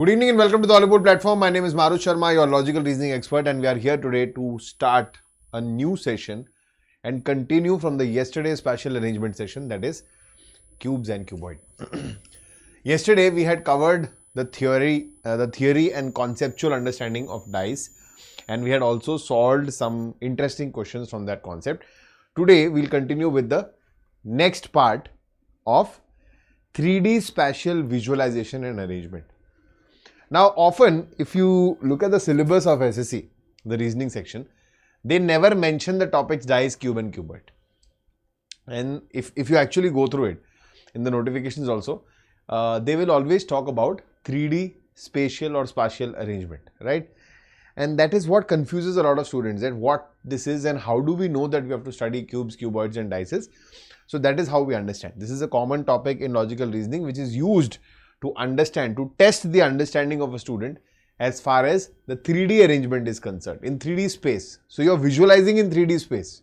Good evening and welcome to the Oliveboard platform. My name is Maruth Sharma, your logical reasoning expert, and we are here today to start a new session and continue from the yesterday's spatial arrangement session, that is cubes and cuboid. Yesterday we had covered the theory and conceptual understanding of dice, and we had also solved some interesting questions from that concept. Today we'll continue with the next part of 3D spatial visualization and arrangement. Now, often, if you look at the syllabus of SSC, the reasoning section, they never mention the topics dice, cube and cuboid. And if you actually go through it, in the notifications also, they will always talk about 3D spatial or spatial arrangement, right? And that is what confuses a lot of students, that what this is and how do we know that we have to study cubes, cuboids and dices. So that is how we understand. This is a common topic in logical reasoning which is used to understand, to test the understanding of a student as far as the 3D arrangement is concerned, in 3D space. So you are visualizing in 3D space,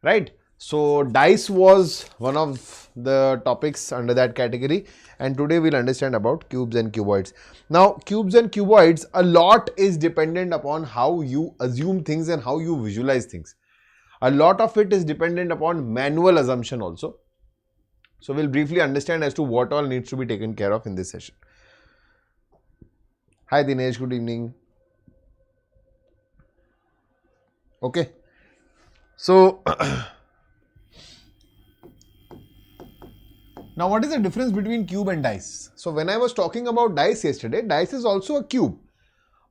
right? So dice was one of the topics under that category, and today we'll understand about cubes and cuboids. Now, cubes and cuboids, a lot is dependent upon how you assume things and how you visualize things. A lot of it is dependent upon manual assumption also. So we'll briefly understand as to what all needs to be taken care of in this session. Hi Dinesh, good evening. Okay. So now what is the difference between cube and dice? So when I was talking about dice yesterday, dice is also a cube.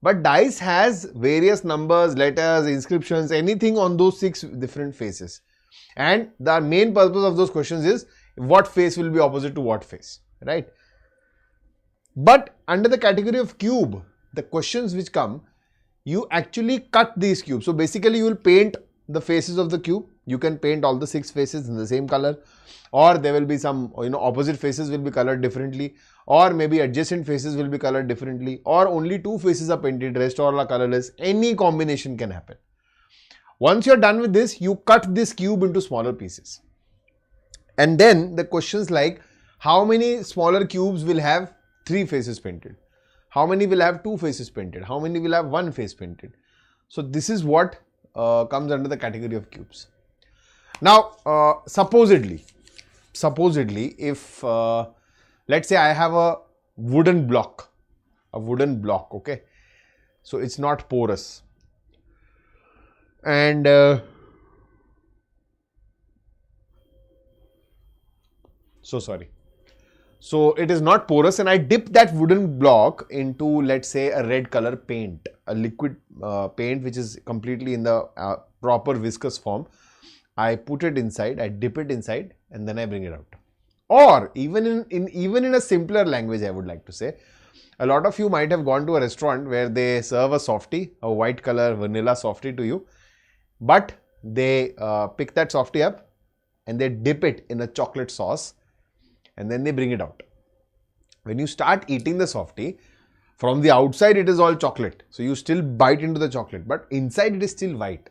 But dice has various numbers, letters, inscriptions, anything on those 6 different faces. And the main purpose of those questions is what face will be opposite to what face, right? But under the category of cube, the questions which come, you actually cut these cubes. So basically you will paint the faces of the cube. You can paint all the 6 faces in the same color, or there will be some, opposite faces will be colored differently, or maybe adjacent faces will be colored differently, or only 2 faces are painted, rest all are colorless. Any combination can happen. Once you're done with this, you cut this cube into smaller pieces. And then the questions like, how many smaller cubes will have 3 faces painted? How many will have 2 faces painted? How many will have 1 face painted? So this is what comes under the category of cubes. Now, supposedly, if let's say I have a wooden block, okay? So it's not porous. And So it is not porous, and I dip that wooden block into, let's say, a red color paint, a liquid paint which is completely in the proper viscous form. I put it inside, I dip it inside, and then I bring it out. Or even in a simpler language, I would like to say, a lot of you might have gone to a restaurant where they serve a softie, a white color vanilla softie to you, but they pick that softie up and they dip it in a chocolate sauce, and then they bring it out. When you start eating the softie, from the outside it is all chocolate. So you still bite into the chocolate, but inside it is still white.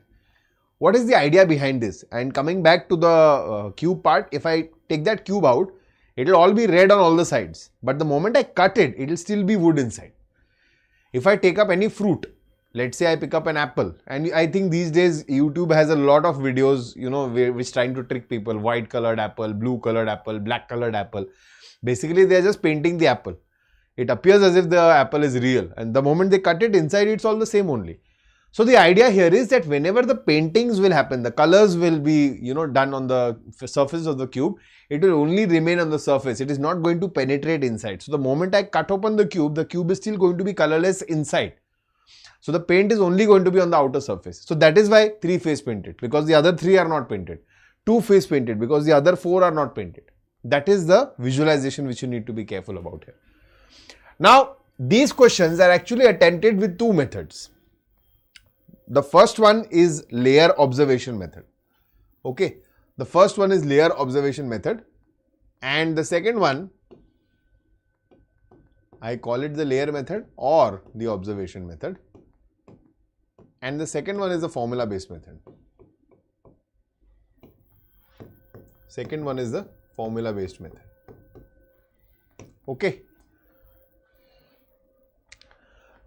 What is the idea behind this? And coming back to the cube part, if I take that cube out, it will all be red on all the sides. But the moment I cut it, it will still be wood inside. If I take up any fruit, let's say I pick up an apple, and I think these days YouTube has a lot of videos, which trying to trick people. White colored apple, blue colored apple, black colored apple. Basically, they are just painting the apple. It appears as if the apple is real, and the moment they cut it, inside it's all the same only. So the idea here is that whenever the paintings will happen, the colors will be, done on the surface of the cube, it will only remain on the surface. It is not going to penetrate inside. So the moment I cut open the cube is still going to be colorless inside. So the paint is only going to be on the outer surface. So that is why 3 face painted, because the other 3 are not painted. 2 face painted, because the other 4 are not painted. That is the visualization which you need to be careful about here. Now, these questions are actually attempted with 2 methods. The first one is layer observation method. Okay. The first one is layer observation method, and the second one, I call it the layer method or the observation method. And the second one is the formula based method. Second one is the formula based method. Okay.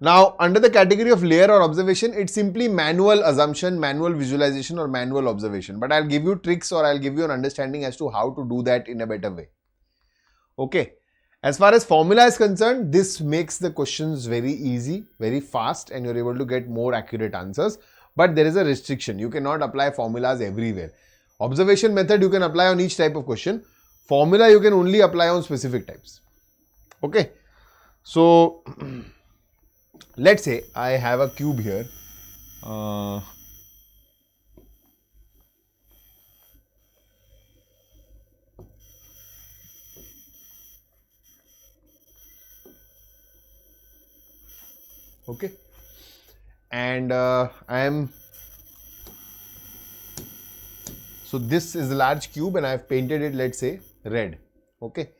Now, under the category of layer or observation, it's simply manual assumption, manual visualization or manual observation. But I'll give you tricks or I'll give you an understanding as to how to do that in a better way. Okay. As far as formula is concerned, this makes the questions very easy, very fast, and you're able to get more accurate answers. But there is a restriction. You cannot apply formulas everywhere. Observation method you can apply on each type of question. Formula you can only apply on specific types. Okay. So, let's say I have a cube here. Okay, and so this is a large cube and I have painted it, let's say, red. Okay,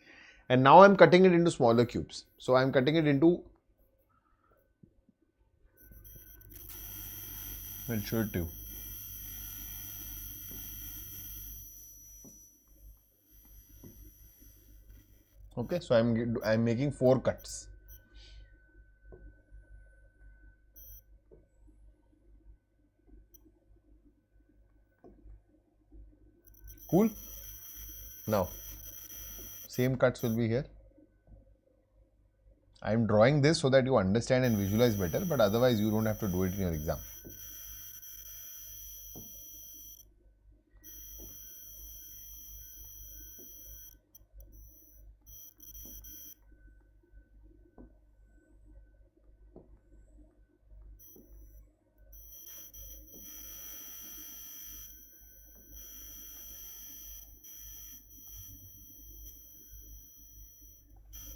and now I'm cutting it into smaller cubes. So I'm cutting it into, I'll show it to you. Okay, so I'm making 4 cuts. Cool. Now, same cuts will be here. I am drawing this so that you understand and visualize better, but otherwise you don't have to do it in your exam.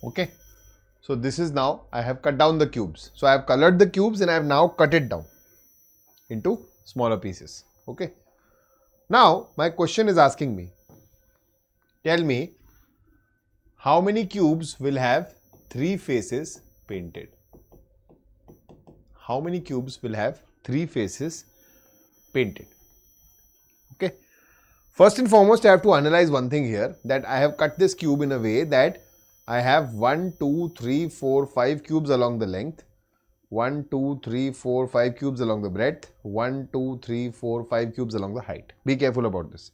Okay, so this is now, I have cut down the cubes. So I have colored the cubes and I have now cut it down into smaller pieces. Okay, now my question is asking me, tell me how many cubes will have 3 faces painted? How many cubes will have 3 faces painted? Okay, first and foremost I have to analyze one thing here, that I have cut this cube in a way that I have 1, 2, 3, 4, 5 cubes along the length, 1, 2, 3, 4, 5 cubes along the breadth, 1, 2, 3, 4, 5 cubes along the height. Be careful about this.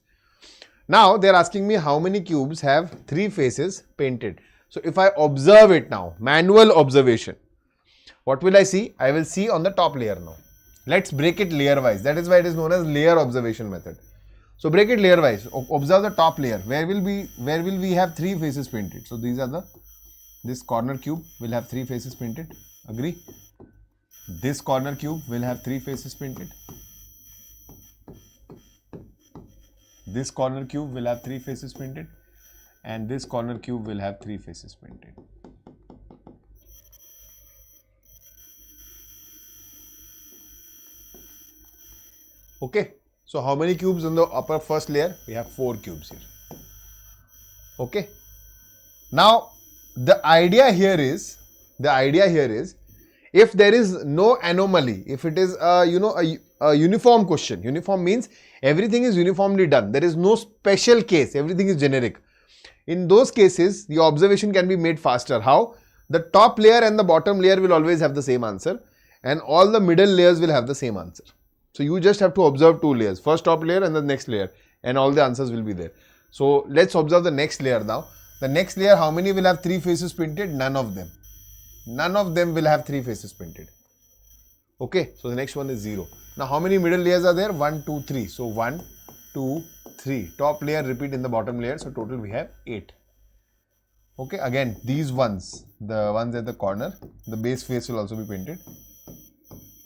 Now they are asking me how many cubes have 3 faces painted. So if I observe it now, manual observation, what will I see? I will see on the top layer now. Let's break it layer wise. That is why it is known as layer observation method. So break it layer wise. Observe the top layer. Where will we have 3 faces painted? So these are this corner cube will have 3 faces painted. Agree? This corner cube will have 3 faces painted. This corner cube will have 3 faces painted. And this corner cube will have 3 faces painted. Okay. So how many cubes on the upper first layer? We have 4 cubes here. Okay. Now the idea here is if there is no anomaly, if it is a uniform question. Uniform means everything is uniformly done. There is no special case. Everything is generic. In those cases, the observation can be made faster. How? The top layer and the bottom layer will always have the same answer, and all the middle layers will have the same answer. So you just have to observe 2 layers, first top layer and the next layer, and all the answers will be there. So let's observe the next layer now. The next layer, how many will have 3 faces painted? None of them. None of them will have 3 faces painted. Okay, so the next one is 0. Now how many middle layers are there? 1, 2, 3. So 1, 2, 3. Top layer repeat in the bottom layer. So total we have 8. Okay, again these ones, the ones at the corner, the base face will also be painted.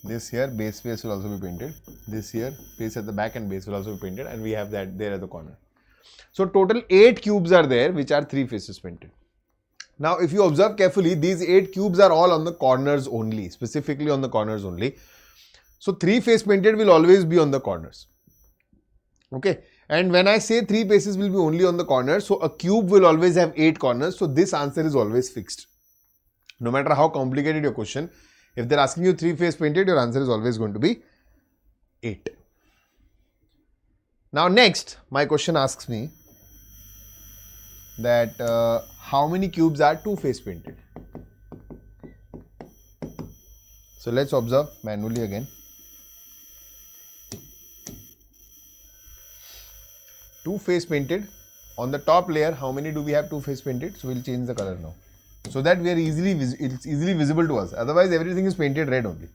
This here, base face will also be painted. This here, face at the back and base will also be painted, and we have that there at the corner. So total 8 cubes are there which are 3 faces painted. Now if you observe carefully, these 8 cubes are all on the corners only, specifically on the corners only. So 3 face painted will always be on the corners. Okay, and when I say 3 faces will be only on the corners, so a cube will always have 8 corners, so this answer is always fixed. No matter how complicated your question, if they're asking you 3 face painted, your answer is always going to be 8. Now next, my question asks me that how many cubes are 2 face painted? So let's observe manually again. Two face painted. On the top layer, how many do we have two face painted? So we'll change the color now, so that we are it's easily visible to us. Otherwise, everything is painted red only.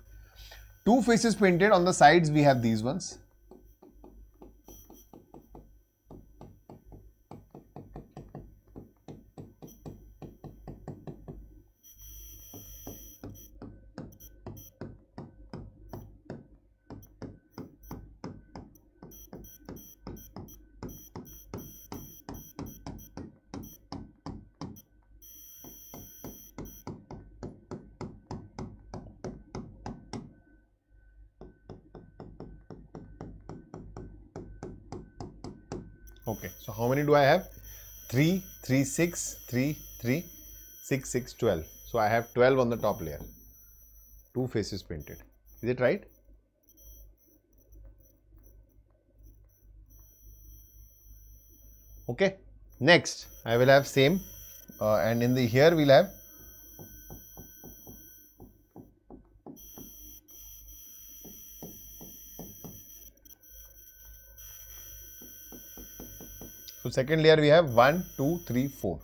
Two faces painted. On the sides, we have these ones. Okay, so how many do I have? 3, 3, 6, 3, 3, 6, 6, 12. So I have 12 on the top layer. Two faces painted. Is it right? Okay. Next, I will have same, and in the here we'll have so second layer we have 1, 2, 3, 4.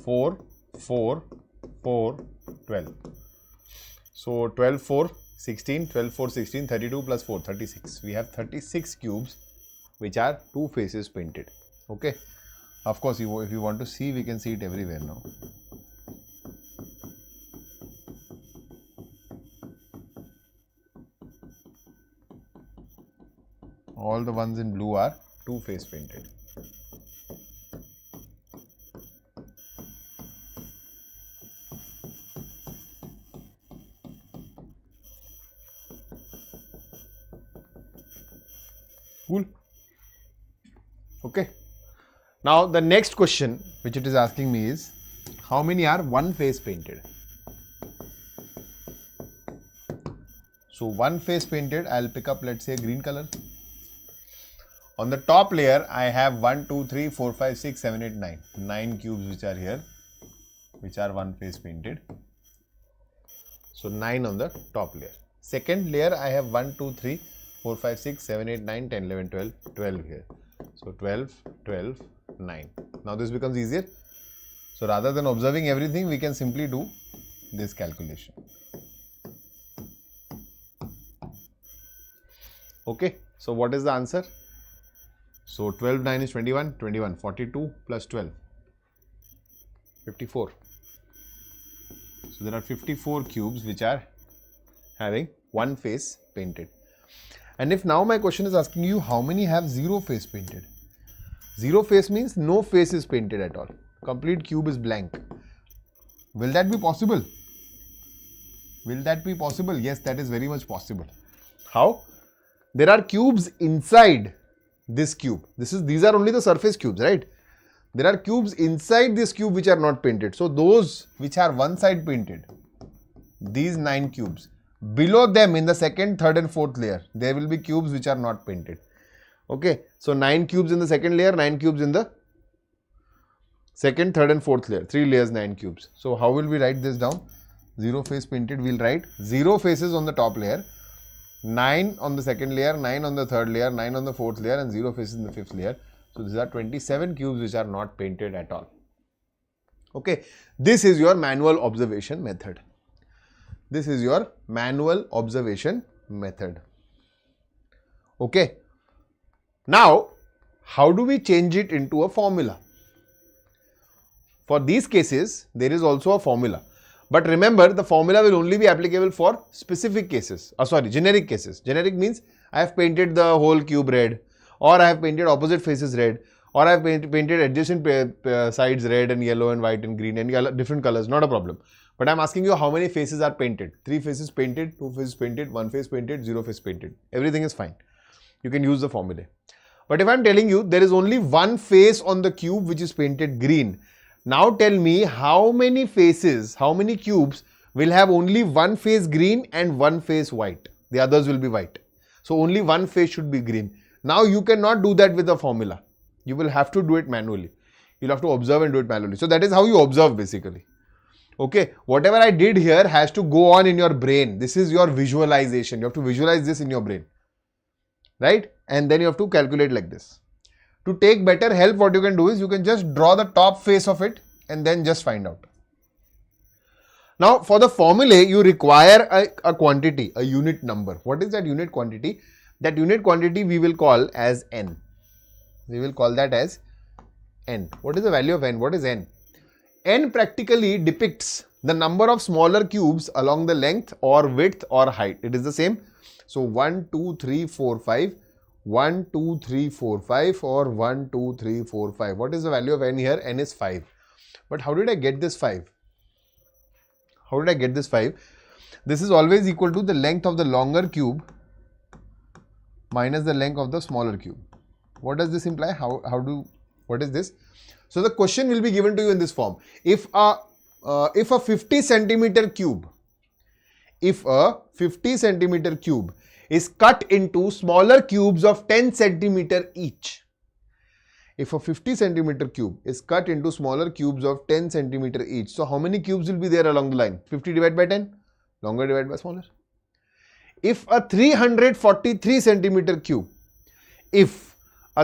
4, 4, 4, 12. So 12, 4, 16, 12, 4, 16, 32 plus 4, 36. We have 36 cubes which are two faces painted. Okay. Of course, if you want to see, we can see it everywhere now. All the ones in blue are two face painted. Cool. Okay. Now the next question which it is asking me is, how many are one face painted? So one face painted, I'll pick up, let's say, green color. On the top layer, I have 1, 2, 3, 4, 5, 6, 7, 8, 9. 9 cubes which are here, which are one face painted. So 9 on the top layer. Second layer, I have 1, 2, 3, 4, 5, 6, 7, 8, 9, 10, 11, 12, 12 here. So 12, 12, 9. Now this becomes easier. So rather than observing everything, we can simply do this calculation. Okay. So what is the answer? So 12, 9 is 21, 21, 42 plus 12, 54. So there are 54 cubes which are having one face painted. And if now my question is asking you, how many have zero face painted? Zero face means no face is painted at all. Complete cube is blank. Will that be possible? Will that be possible? Yes, that is very much possible. How? There are cubes inside this cube. These are only the surface cubes, right? There are cubes inside this cube which are not painted. So those which are one side painted, these 9 cubes, below them in the second, third and fourth layer, there will be cubes which are not painted. Okay. So 9 cubes in the second layer, 9 cubes in the second, third and fourth layer. 3 layers, 9 cubes. So how will we write this down? Zero face painted, we'll write 0 faces on the top layer, 9 on the second layer, 9 on the third layer, 9 on the fourth layer and 0 faces in the fifth layer. So these are 27 cubes which are not painted at all. Okay. This is your manual observation method. This is your manual observation method. Okay. Now, how do we change it into a formula? For these cases, there is also a formula. But remember, the formula will only be applicable for specific cases. Generic cases. Generic means I have painted the whole cube red, or I have painted opposite faces red, or I have painted adjacent sides red and yellow and white and green and different colors, not a problem. But I am asking you how many faces are painted. 3 faces painted, 2 faces painted, 1 face painted, 0 face painted. Everything is fine. You can use the formula. But if I am telling you there is only one face on the cube which is painted green, now tell me how many faces, how many cubes will have only one face green and one face white. The others will be white. So only one face should be green. Now you cannot do that with a formula. You will have to do it manually. You'll have to observe and do it manually. So that is how you observe basically. Okay, whatever I did here has to go on in your brain. This is your visualization. You have to visualize this in your brain, right? And then you have to calculate like this. To take better help, what you can do is you can just draw the top face of it and then just find out. Now, for the formulae, you require a quantity, a unit number. What is that unit quantity? That unit quantity we will call as n. We will call that as n. What is the value of n? What is n? N practically depicts the number of smaller cubes along the length or width or height. It is the same. So 1, 2, 3, 4, 5. 1, 2, 3, 4, 5 or 1, 2, 3, 4, 5. What is the value of n here? N is 5. But how did I get this 5? How did I get this 5? This is always equal to the length of the longer cube minus the length of the smaller cube. What does this imply? What is this? So the question will be given to you in this form. If a 50 centimeter cube is cut into smaller cubes of 10 centimeter each. If a 50 centimeter cube is cut into smaller cubes of 10 centimeter each. So how many cubes will be there along the line? 50 divided by 10, longer divided by smaller. If a 343 centimeter cube, a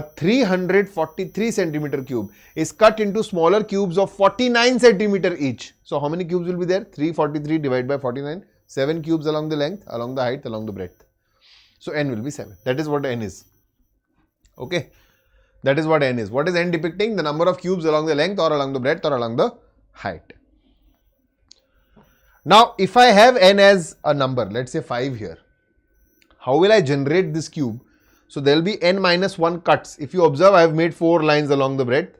343 centimeter cube is cut into smaller cubes of 49 centimeter each. So how many cubes will be there? 343 divided by 49. 7 cubes along the length, along the height, along the breadth. So n will be 7. That is what n is. Okay. That is what n is. What is n depicting? The number of cubes along the length or along the breadth or along the height. Now, if I have n as a number, let's say 5 here. How will I generate this cube? So there will be n minus 1 cuts. If you observe, I have made 4 lines along the breadth,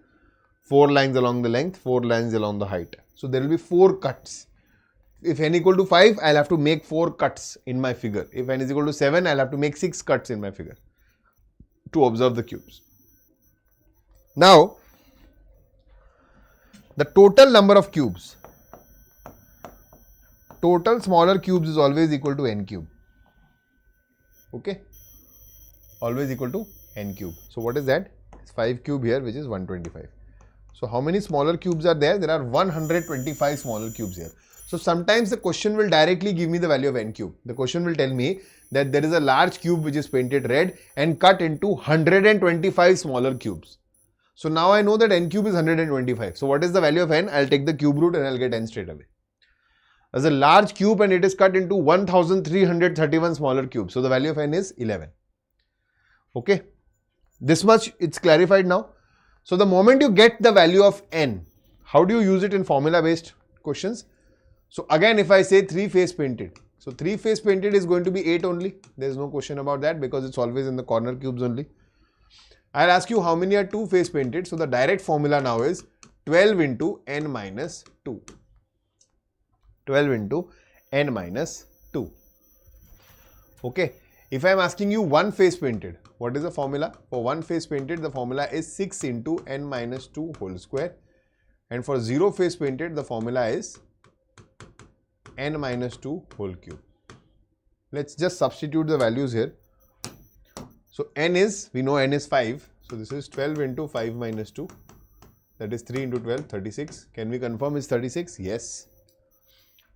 4 lines along the length, 4 lines along the height. So there will be 4 cuts. If n equal to 5, I'll have to make 4 cuts in my figure. If n is equal to 7, I'll have to make 6 cuts in my figure to observe the cubes. Now, the total number of cubes, total smaller cubes is always equal to n cube. Okay. Always equal to n cube. So what is that? It's 5 cube here, which is 125. So how many smaller cubes are there? There are 125 smaller cubes here. So sometimes the question will directly give me the value of n cube. The question will tell me that there is a large cube which is painted red and cut into 125 smaller cubes. So now I know that n cube is 125. So what is the value of n? I'll take the cube root and I'll get n straight away. There's a large cube and it is cut into 1331 smaller cubes. So the value of n is 11. Okay. This much it's clarified now. So the moment you get the value of n, how do you use it in formula based questions? So again, if I say 3-face painted. So 3-face painted is going to be 8 only. There's no question about that because it's always in the corner cubes only. I'll ask you how many are 2-face painted. So the direct formula now is 12 into n minus 2. 12 into n minus 2. Okay. If I'm asking you 1-face painted, what is the formula? For 1-face painted, the formula is 6 into n minus 2 whole square. And for 0-face painted, the formula is n minus 2 whole cube. Let's just substitute the values here. So n is, we know n is 5. So this is 12 into 5 minus 2. That is 3 into 12, 36. Can we confirm it's 36? Yes.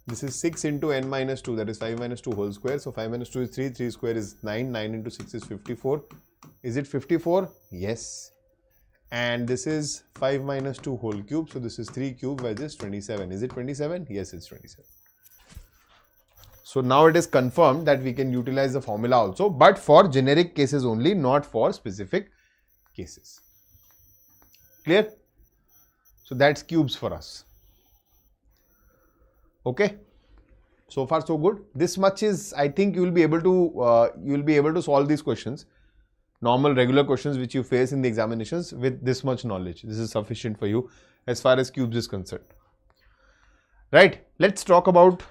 This is 6 into n minus 2. That is 5 minus 2 whole square. So 5 minus 2 is 3. 3 square is 9. 9 into 6 is 54. Is it 54? Yes. And this is 5 minus 2 whole cube. So this is 3 cube, which is 27. Is it 27? Yes, it's 27. So now it is confirmed that we can utilize the formula also, but for generic cases only, not for specific cases. Clear? So that's cubes for us. Okay. So far so good. This much is, I think you will be able to solve these questions, normal regular questions which you face in the examinations with this much knowledge. This is sufficient for you as far as cubes is concerned. Right. Let's talk about.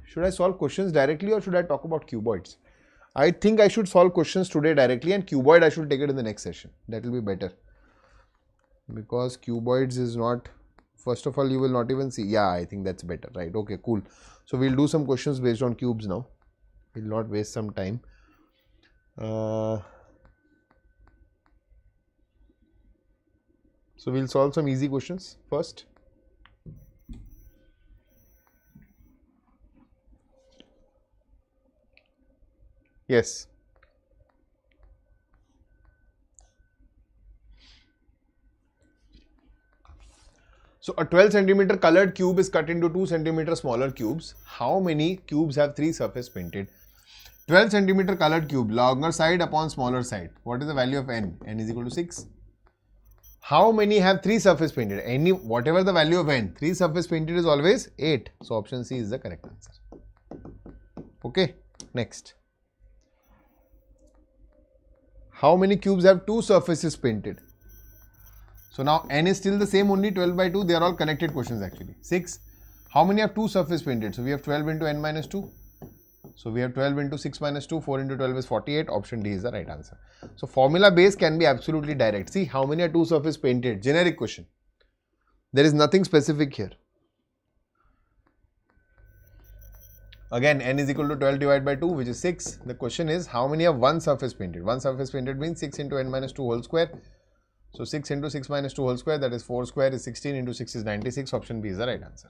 Should I solve questions directly or should I talk about cuboids? I think I should solve questions today directly and cuboid I should take it in the next session. That will be better. Because cuboids is not, first of all, you will not even see. Yeah, I think that's better, right? Okay, cool. So we'll do some questions based on cubes now. We'll not waste some time. So we'll solve some easy questions first. Yes. So a 12 centimeter colored cube is cut into 2 centimeter smaller cubes. How many cubes have 3 surface painted? 12 centimeter colored cube, longer side upon smaller side. What is the value of n? N is equal to 6. How many have 3 surface painted? Whatever the value of n, 3 surface painted is always 8. So option C is the correct answer. Okay, next. How many cubes have 2 surfaces painted? So now n is still the same, only 12 by 2. They are all connected questions actually. 6. How many have 2 surface painted? So we have 12 into n minus 2. So we have 12 into 6 minus 2. 4 into 12 is 48. Option D is the right answer. So formula base can be absolutely direct. See how many are 2 surface painted? Generic question. There is nothing specific here. Again, n is equal to 12 divided by 2, which is 6. The question is how many have 1 surface painted? 1 surface painted means 6 into n minus 2 whole square. So 6 into 6 minus 2 whole square, that is 4 square is 16 into 6 is 96. Option B is the right answer.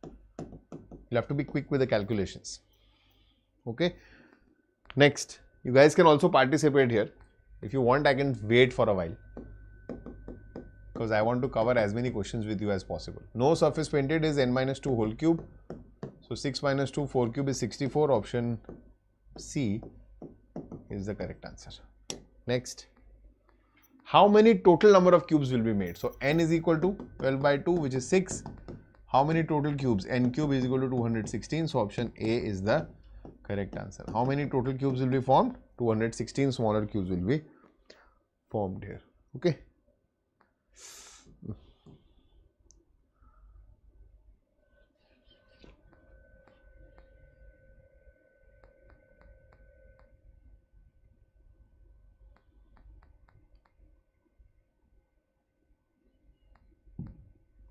You'll have to be quick with the calculations. Okay. Next, you guys can also participate here. If you want, I can wait for a while, because I want to cover as many questions with you as possible. No surface painted is n minus 2 whole cube. So 6 minus 2, 4 cube is 64. Option C is the correct answer. Next. How many total number of cubes will be made? So n is equal to 12 by 2, which is 6. How many total cubes? N cube is equal to 216. So option A is the correct answer. How many total cubes will be formed? 216 smaller cubes will be formed here. Okay.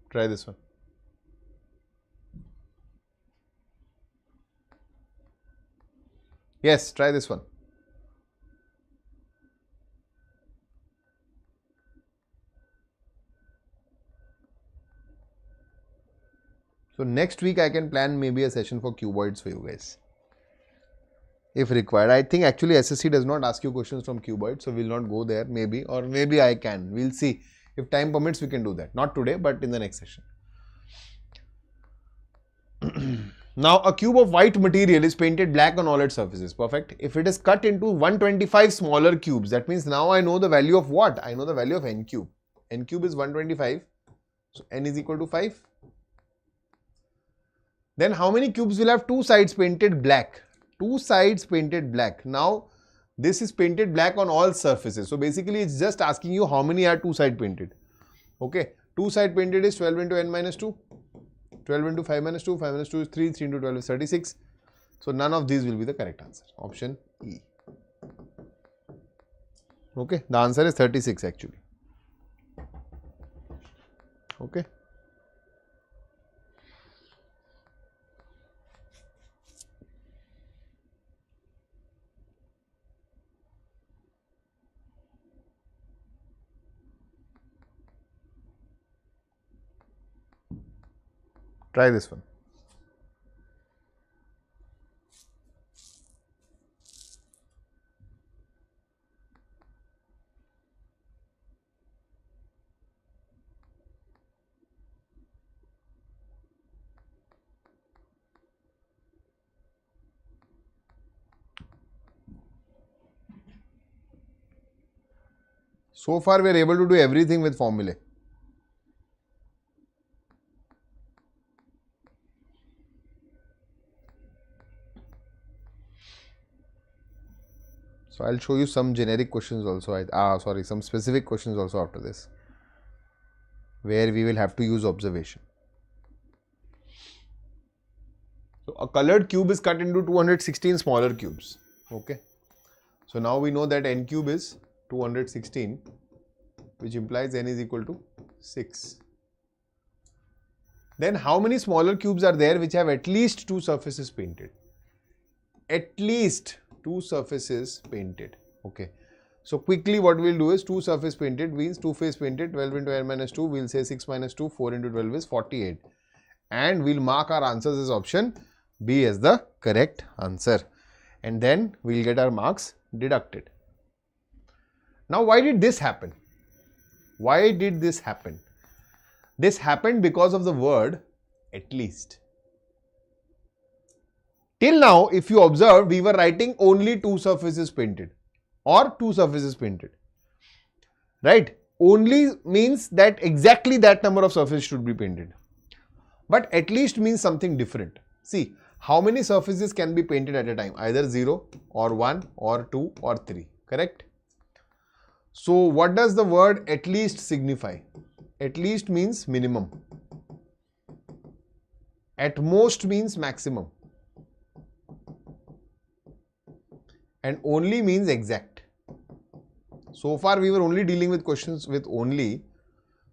Try this one. Yes, try this one. So next week I can plan maybe a session for cuboids for you guys, if required. I think actually SSC does not ask you questions from cuboids, so we'll not go there maybe, or maybe I can. We'll see. If time permits, we can do that. Not today, but in the next session. Now, a cube of white material is painted black on all its surfaces. Perfect. If it is cut into 125 smaller cubes, that means now I know the value of what? I know the value of n cube. N cube is 125. So, n is equal to 5. Then how many cubes will have 2 sides painted black? 2 sides painted black. Now, this is painted black on all surfaces. So basically, it's just asking you how many are 2 side painted. Okay. 2 side painted is 12 into n minus 2. 12 into 5 minus 2. 5 minus 2 is 3. 3 into 12 is 36. So none of these will be the correct answer. Option E. Okay. The answer is 36 actually. Okay. Try this one. So far, we are able to do everything with formulae. So I'll show you some generic questions also. Some specific questions also after this, where we will have to use observation. So a colored cube is cut into 216 smaller cubes. Okay. So now we know that n cube is 216, which implies n is equal to 6. Then how many smaller cubes are there which have at least 2 surfaces painted? At least 2 surfaces painted. Okay. So quickly what we'll do is 2 surface painted means 2 face painted. 12 into n minus 2, we'll say 6 minus 2, 4 into 12 is 48. And we'll mark our answers as option B as the correct answer. and then we'll get our marks deducted. Now, why did this happen? Why did this happen? This happened because of the word at least. Till now, if you observe, we were writing only two surfaces painted or two surfaces painted, right? Only means that exactly that number of surfaces should be painted. But at least means something different. See, how many surfaces can be painted at a time? Either 0 or 1 or 2 or 3, correct? So, what does the word at least signify? At least means minimum. At most means maximum. And only means exact. So far we were only dealing with questions with only,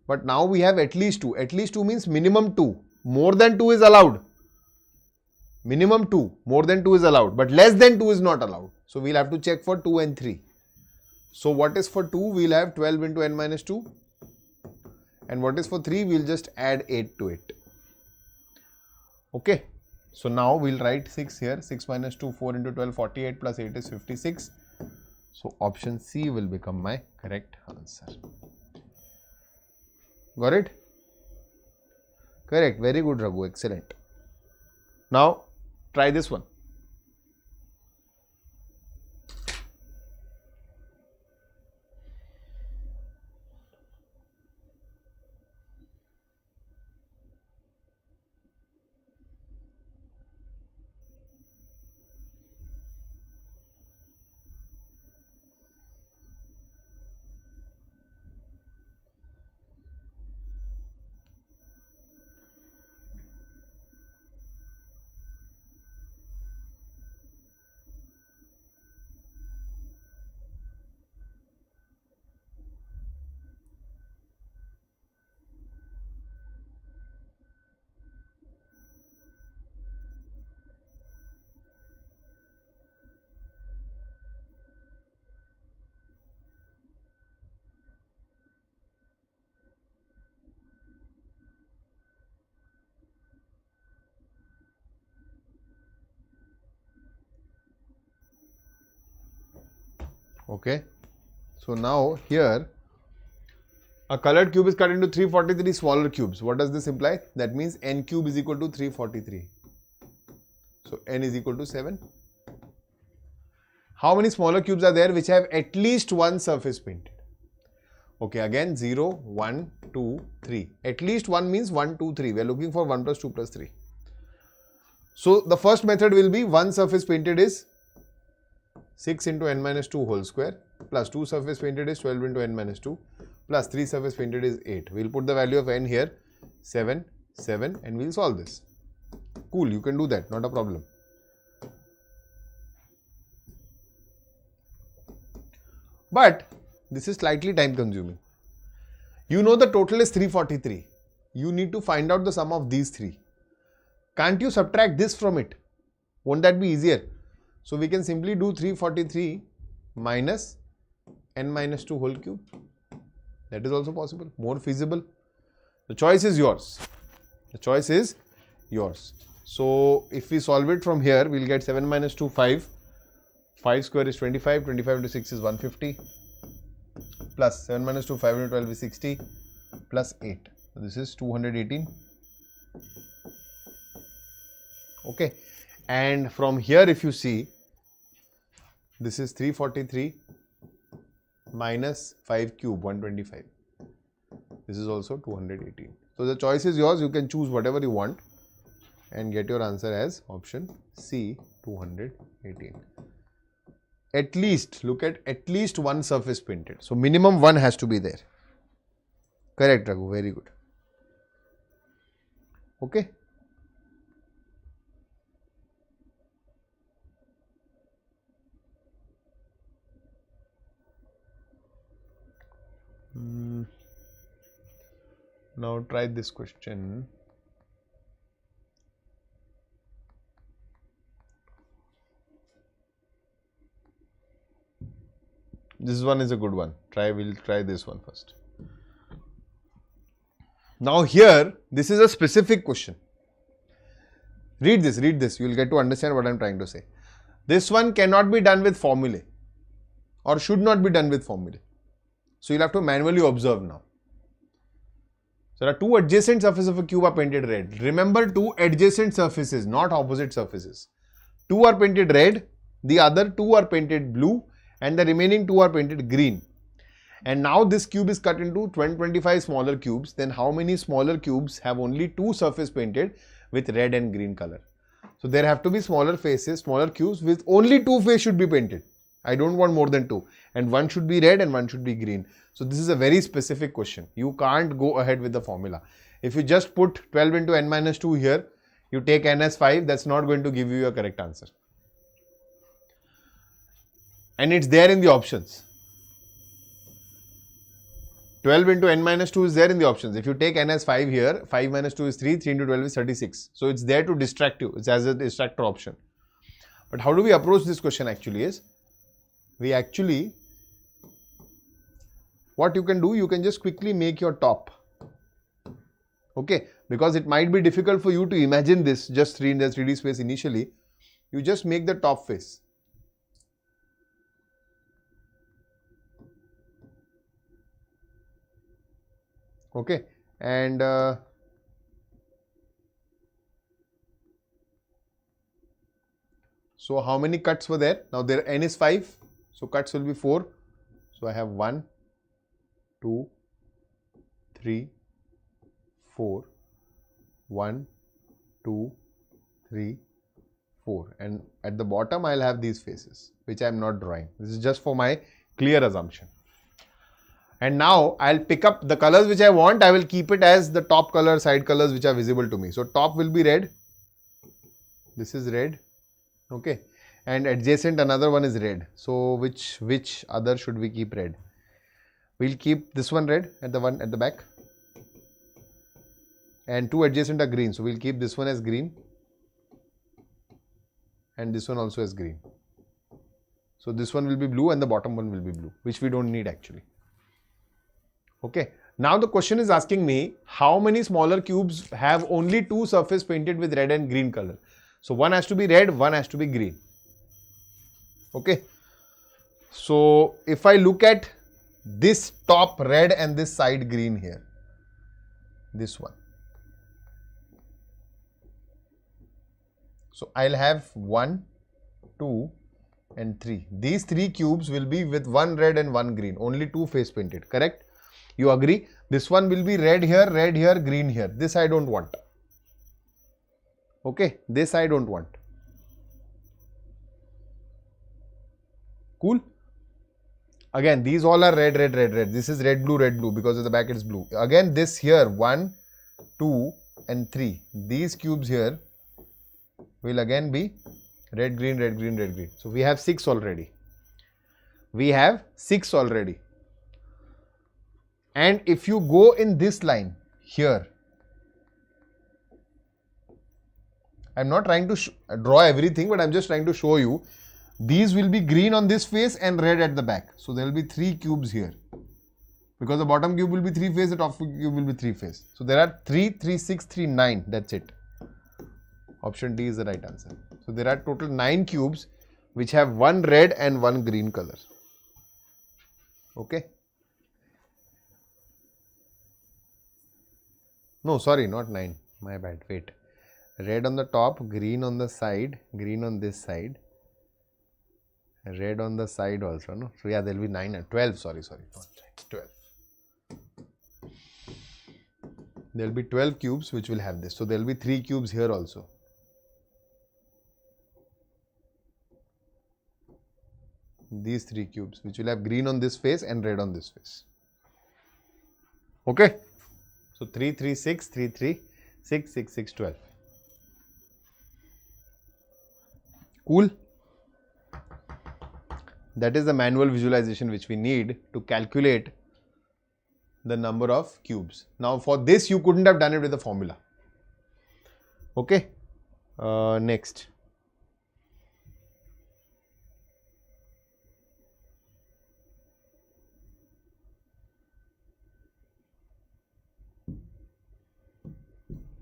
but now we have at least 2. At least 2 means minimum 2. More than 2 is allowed. Minimum 2. More than 2 is allowed, but less than 2 is not allowed. So we'll have to check for 2 and 3. So what is for 2? We'll have 12 into n minus 2. And what is for 3? We'll just add 8 to it. Okay. So now we'll write 6 here. 6 minus 2, 4 into 12, 48 plus 8 is 56. So option C will become my correct answer. Got it? Correct. Very good, Raghu. Excellent. Now try this one. Okay, so now here a colored cube is cut into 343 smaller cubes. What does this imply? That means n cube is equal to 343. So n is equal to 7. How many smaller cubes are there which have at least one surface painted? Okay, again 0, 1, 2, 3. At least one means 1, 2, 3. We are looking for 1 plus 2 plus 3. So the first method will be one surface painted is 6 into n minus 2 whole square plus 2 surface painted is 12 into n minus 2 plus 3 surface painted is 8. We'll put the value of n here 7, 7 and we'll solve this. Cool, you can do that, not a problem. But this is slightly time consuming. You know the total is 343. You need to find out the sum of these three. Can't you subtract this from it? Won't that be easier? So we can simply do 343 minus n minus 2 whole cube. That is also possible, more feasible. The choice is yours. The choice is yours. So if we solve it from here, we'll get 7 minus 2, 5. 5 square is 25. 25 into 6 is 150. Plus 7 minus 2, 5 into 12 is 60. Plus 8. So this is 218. Okay. And from here if you see, this is 343 minus 5 cube, 125. This is also 218. So the choice is yours. You can choose whatever you want and get your answer as option C, 218. At least, look at least one surface painted. So minimum one has to be there. Correct, Raghu. Very good. Okay. Now try this question. This one is a good one. We'll try this one first. Now here, this is a specific question. Read this, you will get to understand what I am trying to say. This one cannot be done with formulae or should not be done with formulae. So you'll have to manually observe now. So there are two adjacent surfaces of a cube are painted red. Remember, two adjacent surfaces, not opposite surfaces. Two are painted red, the other two are painted blue, and the remaining two are painted green. And now this cube is cut into 25 smaller cubes. Then how many smaller cubes have only two surfaces painted with red and green color? So there have to be smaller faces, smaller cubes with only two faces should be painted. I don't want more than two. And one should be red and one should be green. So this is a very specific question. You can't go ahead with the formula. If you just put 12 into n minus 2 here, you take n as 5, that's not going to give you a correct answer. And it's there in the options. 12 into n minus 2 is there in the options. If you take n as 5 here, 5 minus 2 is 3, 3 into 12 is 36. So it's there to distract you. It's as a distractor option. But how do we approach this question actually is, what you can do, you can just quickly make your top. Okay, because it might be difficult for you to imagine this just in the 3D space initially. You just make the top face. Okay, and so how many cuts were there? Now there n is 5, so cuts will be 4. So I have 1, 2, 3, 4, 1, 2, 3, 4, and at the bottom I'll have these faces which I am not drawing. This is just for my clear assumption. And now I'll pick up the colors which I want. I will keep it as the top color, side colors which are visible to me. So top will be red. This is red. Okay. And adjacent another one is red. So which other should we keep red? We'll keep this one red at the one at the back. And two adjacent are green. So we'll keep this one as green. And this one also as green. So this one will be blue and the bottom one will be blue, which we don't need actually. Okay, now the question is asking me how many smaller cubes have only two surfaces painted with red and green color. So one has to be red, one has to be green. Okay, so if I look at this top red and this side green here, this one. So I'll have 1, 2 and 3. These three cubes will be with one red and one green, only two face painted, correct? You agree? This one will be red here, green here. This I don't want. Okay, this I don't want. Cool? Again, these all are red, red, red, red. This is red, blue because at the back it's blue. Again, this here 1, 2 and 3. These cubes here will again be red, green, red, green, red, green. So we have 6 already. And if you go in this line here, I'm not trying to draw everything, but I'm just trying to show you. These will be green on this face and red at the back. So there will be 3 cubes here. Because the bottom cube will be 3 face, the top cube will be 3 face. So there are 3, 3, 6, 3, 9. That's it. Option D is the right answer. So there are total 9 cubes which have one red and one green color. Okay. No, sorry, not 9. My bad. Wait. Red on the top, green on the side, green on this side, red on the side also. No? So yeah, there will be 9 and 12. Sorry, not 12. There will be 12 cubes which will have this. So there will be 3 cubes here also. These 3 cubes which will have green on this face and red on this face. Okay. So 3, 3, 6, 3, 3, 6, 6, 6, 12. Cool. That is the manual visualization which we need to calculate the number of cubes. Now for this you couldn't have done it with a formula. Okay. Next.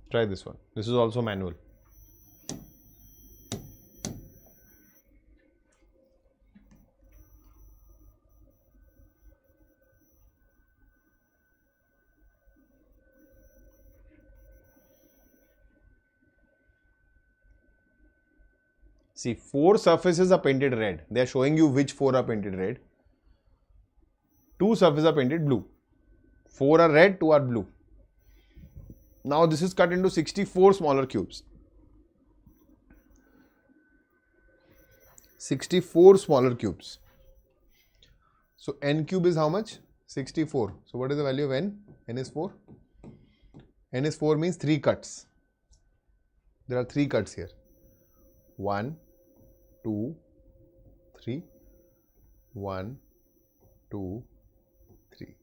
Try this one. This is also manual. See, 4 surfaces are painted red. They are showing you which 4 are painted red. 2 surfaces are painted blue. 4 are red, 2 are blue. Now this is cut into 64 smaller cubes. 64 smaller cubes. So n cube is how much? 64. So what is the value of n? N is 4. N is 4 means 3 cuts. There are 3 cuts here. 1, 2, 3. 1, 2, 3.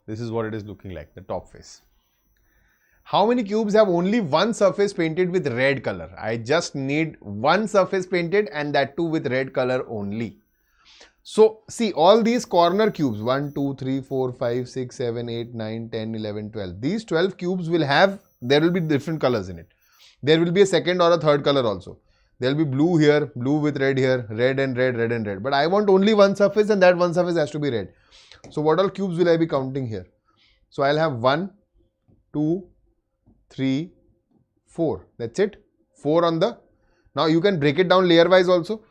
This is what it is looking like, the top face. How many cubes have only one surface painted with red color? I just need one surface painted, and that too with red color only. So see, all these corner cubes, 1, 2, 3, 4, 5, 6, 7, 8, 9, 10, 11, 12. These 12 cubes will have, there will be different colors in it. There will be a second or a third color also. There will be blue here, blue with red here, red and red, red and red. But I want only one surface, and that one surface has to be red. So what all cubes will I be counting here? So I'll have 1, 2, 3, 4. That's it. 4 on the. Now you can break it down layer wise also,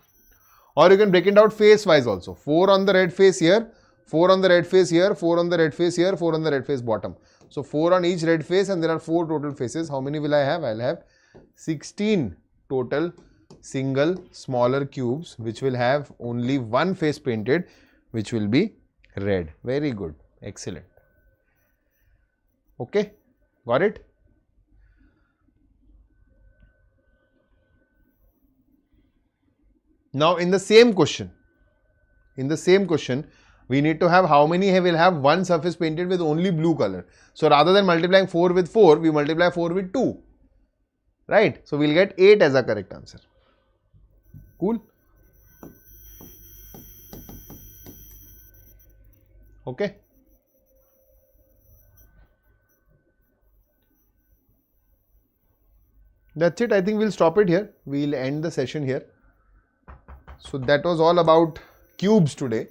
or you can break it down face wise also. 4 on the red face here, 4 on the red face here, 4 on the red face here, 4 on the red face bottom. So 4 on each red face, and there are 4 total faces. How many will I have? I'll have 16 total single smaller cubes, which will have only one face painted, which will be red. Very good. Excellent. Okay. Got it? Now in the same question, we need to have how many will have one surface painted with only blue color. So rather than multiplying 4 with 4, we multiply 4 with 2. Right? So we'll get 8 as a correct answer. Cool? Okay. That's it. I think we'll stop it here. We'll end the session here. So that was all about cubes today.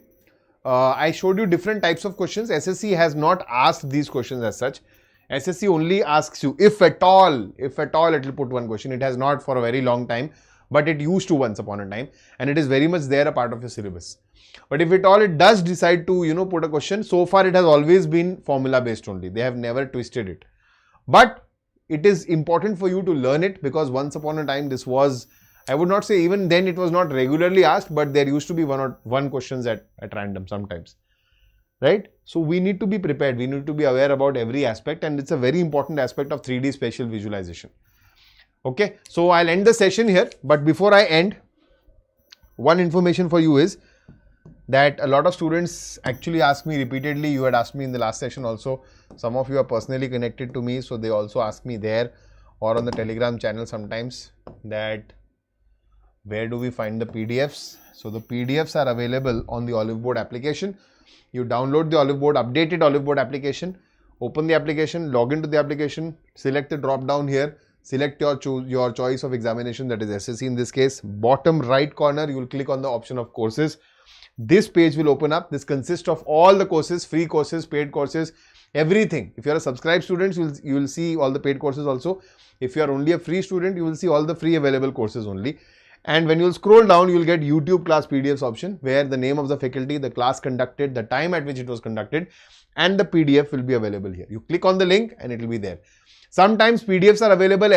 I showed you different types of questions. SSC has not asked these questions as such. SSC only asks you, if at all it will put one question. It has not for a very long time, but it used to once upon a time, and it is very much there a part of your syllabus. But if at all it does decide to, put a question, so far it has always been formula based only. They have never twisted it. But it is important for you to learn it, because once upon a time this was, I would not say even then it was not regularly asked, but there used to be one questions at random sometimes. Right? So we need to be prepared. We need to be aware about every aspect, and it's a very important aspect of 3D spatial visualization. Okay. So I'll end the session here, but before I end, one information for you is that a lot of students actually ask me repeatedly. You had asked me in the last session also. Some of you are personally connected to me, so they also ask me there or on the Telegram channel sometimes that where do we find the PDFs? So the PDFs are available on the Oliveboard application. You download the Oliveboard, updated Oliveboard application, open the application, log into the application, select the drop down here, select your choice of examination, that is SSC in this case. Bottom right corner, you will click on the option of courses. This page will open up. This consists of all the courses, free courses, paid courses, everything. If you are a subscribed student, you will see all the paid courses also. If you are only a free student, you will see all the free available courses only. And when you will scroll down, you will get YouTube class PDFs option, where the name of the faculty, the class conducted, the time at which it was conducted, and the PDF will be available here. You click on the link and it will be there. Sometimes PDFs are available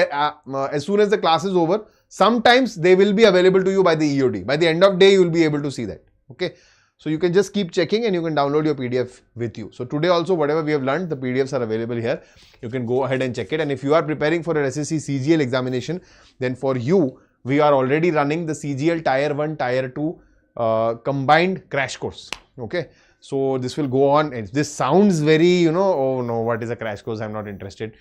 as soon as the class is over. Sometimes they will be available to you by the EOD. By the end of day, you will be able to see that. Okay. So you can just keep checking and you can download your PDF with you. So today also, whatever we have learned, the PDFs are available here. You can go ahead and check it. And if you are preparing for an SSC CGL examination, then for you, we are already running the CGL Tier 1, Tier 2 combined crash course. Okay. So this will go on. And this sounds very, oh no, what is a crash course? I'm not interested.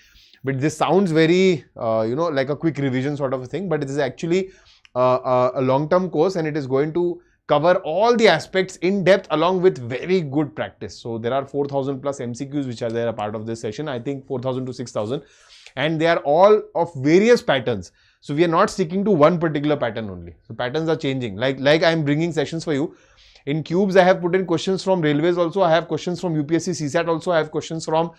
But this sounds very, like a quick revision sort of a thing. But it is actually a long-term course, and it is going to cover all the aspects in depth along with very good practice. So there are 4,000 plus MCQs which are there a part of this session. I think 4,000 to 6,000. And they are all of various patterns. So we are not sticking to one particular pattern only. So patterns are changing. Like I'm bringing sessions for you. In cubes, I have put in questions from railways also. I have questions from UPSC CSAT also. I have questions from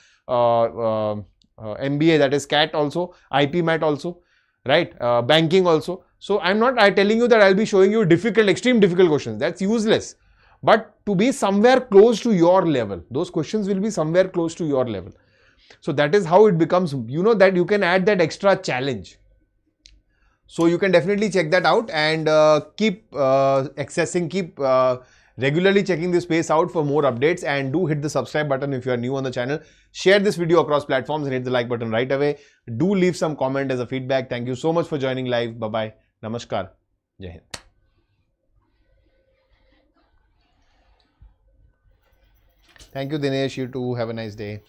MBA, that is CAT also, IP MAT also, right? Banking also. So I'm not telling you that I'll be showing you difficult, extreme difficult questions. That's useless. But to be somewhere close to your level, those questions will be somewhere close to your level. So that is how it becomes, you know, that you can add that extra challenge. So you can definitely check that out and keep regularly checking this space out for more updates, and do hit the subscribe button if you are new on the channel. Share this video across platforms and hit the like button right away. Do leave some comment as a feedback. Thank you so much for joining live. Bye-bye. Namaskar. Jai Hind. Thank you, Dinesh. You too. Have a nice day.